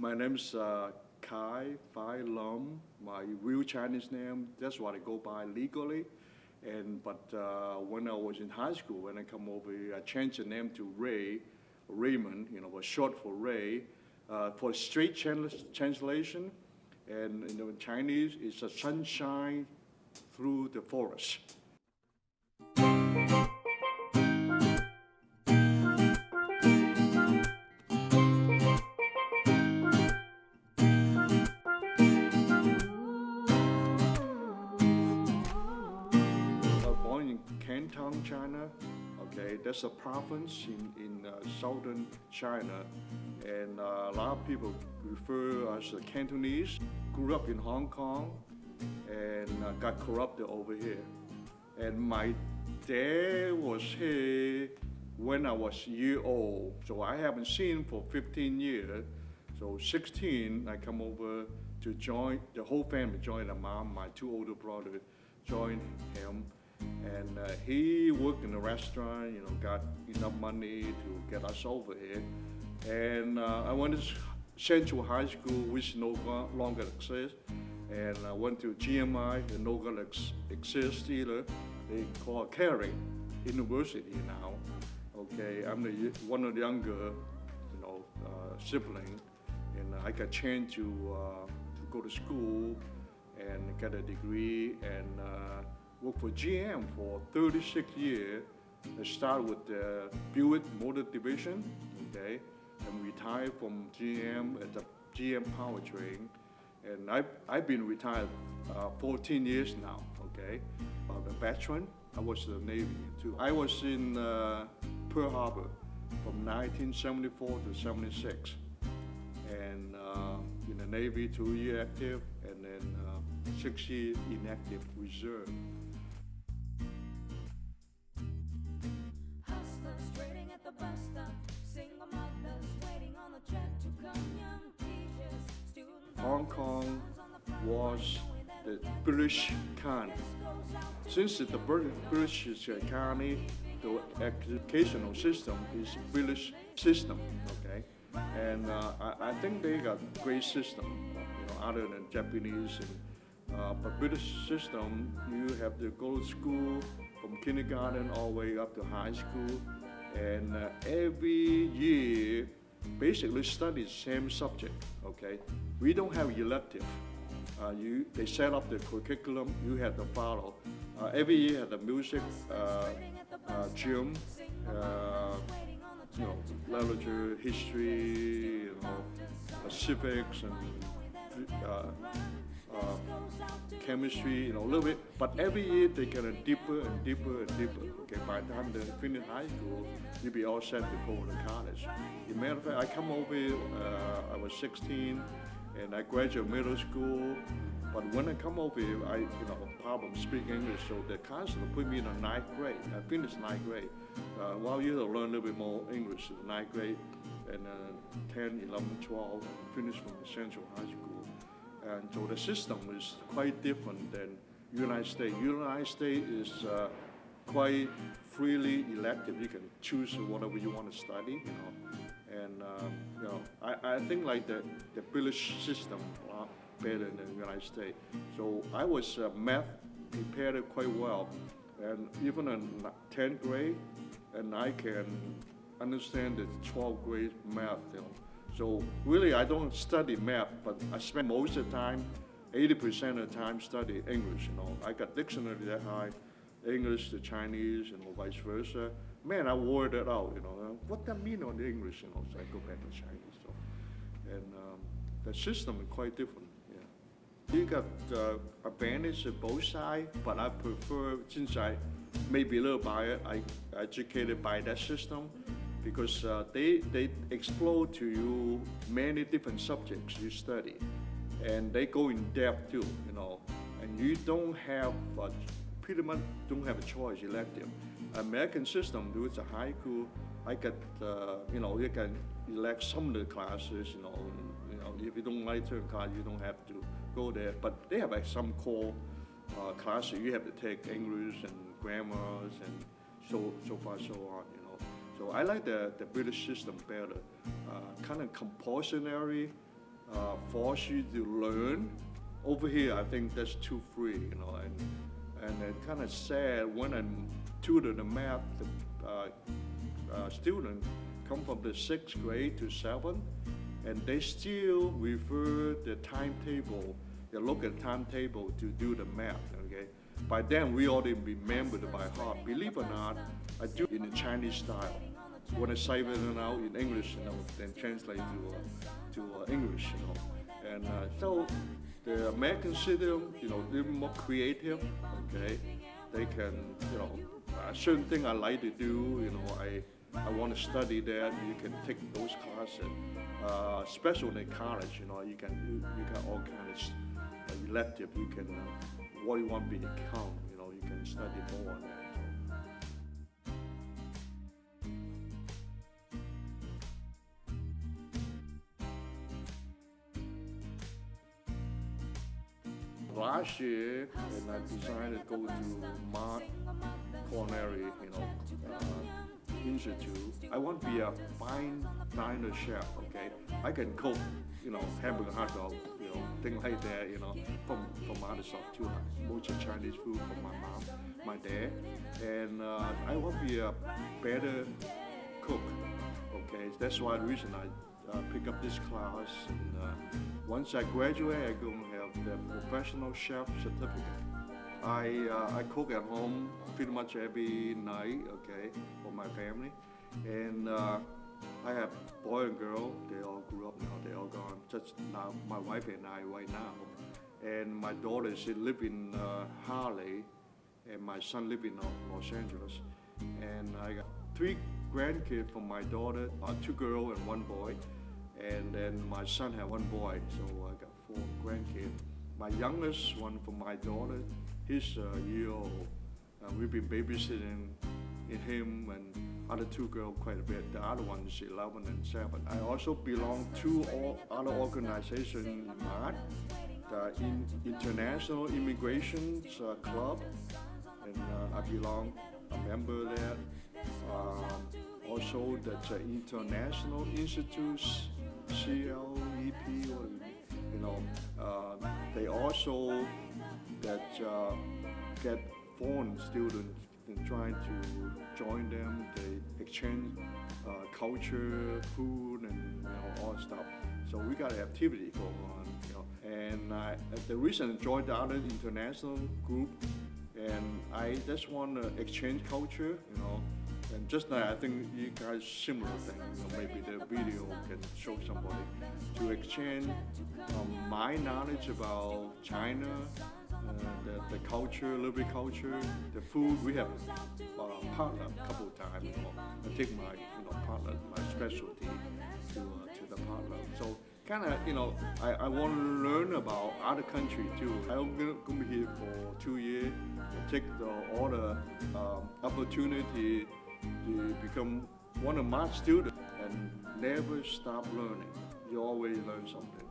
My name's Kai Phai Lum. My real Chinese name, that's what I go by legally. But when I was in high school, when I come over here, I changed the name to Raymond, was short for Ray. For straight translation, and in Chinese, it's a sunshine through the forest. Born in Canton, China. Okay, that's a province in southern China, and a lot of people refer us as Cantonese. Grew up in Hong Kong, and got corrupted over here. And my dad was here when I was a year old, so I haven't seen him for 15 years. So 16, I come over to join, the whole family joined the mom, my two older brothers joined him. And he worked in a restaurant, got enough money to get us over here. And I went to Central High School, which no longer exists. And I went to GMI, that no longer exists either. They call it Caring University now. Okay, I'm one of the younger, sibling, and I got chance to go to school and get a degree and worked for GM for 36 years. I started with the Buick Motor Division, okay, and retired from GM at the GM Powertrain. And I've been retired 14 years now, okay. A veteran, I was in the Navy too. I was in Pearl Harbor from 1974 to 76. And in the Navy, 2 years active, and then 6 years inactive reserve. Hong Kong was the British colony. Since the British colony, the educational system is British system, okay? And I think they got great system, other than Japanese. But British system, you have to go to school from kindergarten all the way up to high school, and every year basically study the same subject, okay? We don't have elective. They set up the curriculum, you have to follow. Every year have the music, gym, literature, history, civics, and chemistry, a little bit. But every year they get deeper and deeper and deeper. Okay, by the time they finish high school, you'll be all set to go to college. As a matter of fact, I come over here, I was 16, and I graduated middle school. But when I come over here, I problem speaking English, so the counselor put me in the 9th grade. I finished 9th grade. While you learn a little bit more English in 9th grade, and 10, 11, 12, finished from the Central High School. And so the system is quite different than United States. United States is quite freely elective. You can choose whatever you want to study, And I think like the British system a lot better than the United States. So I was math prepared quite well, and even in 10th grade, and I can understand the 12th grade math. So really, I don't study math, but I spend most of the time, 80% of the time, study English. I got dictionary that high, English to Chinese, vice versa. Man, I wore that out. What that mean on the English? So I go back to Chinese. And the system is quite different. Yeah, you got advantage of both sides, but I prefer, since I may be a little biased, I educated by that system. Because they explore to you many different subjects you study, and they go in depth too, and you don't have, pretty much don't have a choice elective. American system, with the high school, I got, you can elect some of the classes, if you don't like certain class, you don't have to go there, but they have like some core classes you have to take, English and grammars and so far so on, So I like the British system better, kind of compulsory, force you to learn. Over here, I think that's too free, and it's kind of sad when I tutor the math student come from the 6th grade to 7th, and they still refer the timetable. They look at timetable to do the math. Okay, by then we already remember it by heart. Believe it or not, I do it in the Chinese style. When I say it out in English, then translate to English, and so the American system, they're more creative. Okay, they can, certain thing I like to do. I want to study that. You can take those classes, especially in college. You can all kinds of elective. You can what you want to become. You can study more on that. Last year, and I decided to go to Mott Culinary, Institute. I want to be a fine diner chef. Okay, I can cook, hamburger, hot dog, things like that. From other stuff too. Most of Chinese food from my mom, my dad, and I want to be a better cook. Okay, that's why the reason I pick up this class. And once I graduate, I'm going to have the professional chef certificate. I cook at home pretty much every night, okay, for my family. And I have boy and girl. They all grew up now. They all gone. Just now, my wife and I right now. And my daughter, she live in Harley, and my son live in Los Angeles. And I got 3 grandkids from my daughter, 2 girls and 1 boy. And then my son had 1 boy, so I got 4 grandkids. My youngest one from my daughter, he's a year old. We've been babysitting him and other 2 girls quite a bit. The other one is 11 and 7. I also belong to other organizations in Mott, the International Immigration Club, and I belong, a member of that. Also, that's International Institute, CLEP, they also get foreign students and trying to join them. They exchange culture, food, and all stuff. So we got an activity going on. And the reason I joined the other international group, and I just want to exchange culture, And just now, I think you guys similar thing. Maybe the video can show somebody to exchange my knowledge about China, the culture, a little bit culture, the food. We have partner a couple of times. I take my partner, my specialty to the partner. So kind of I want to learn about other country too. I'm gonna be here for 2 years. Take all the opportunity to become one of my students and never stop learning. You always learn something.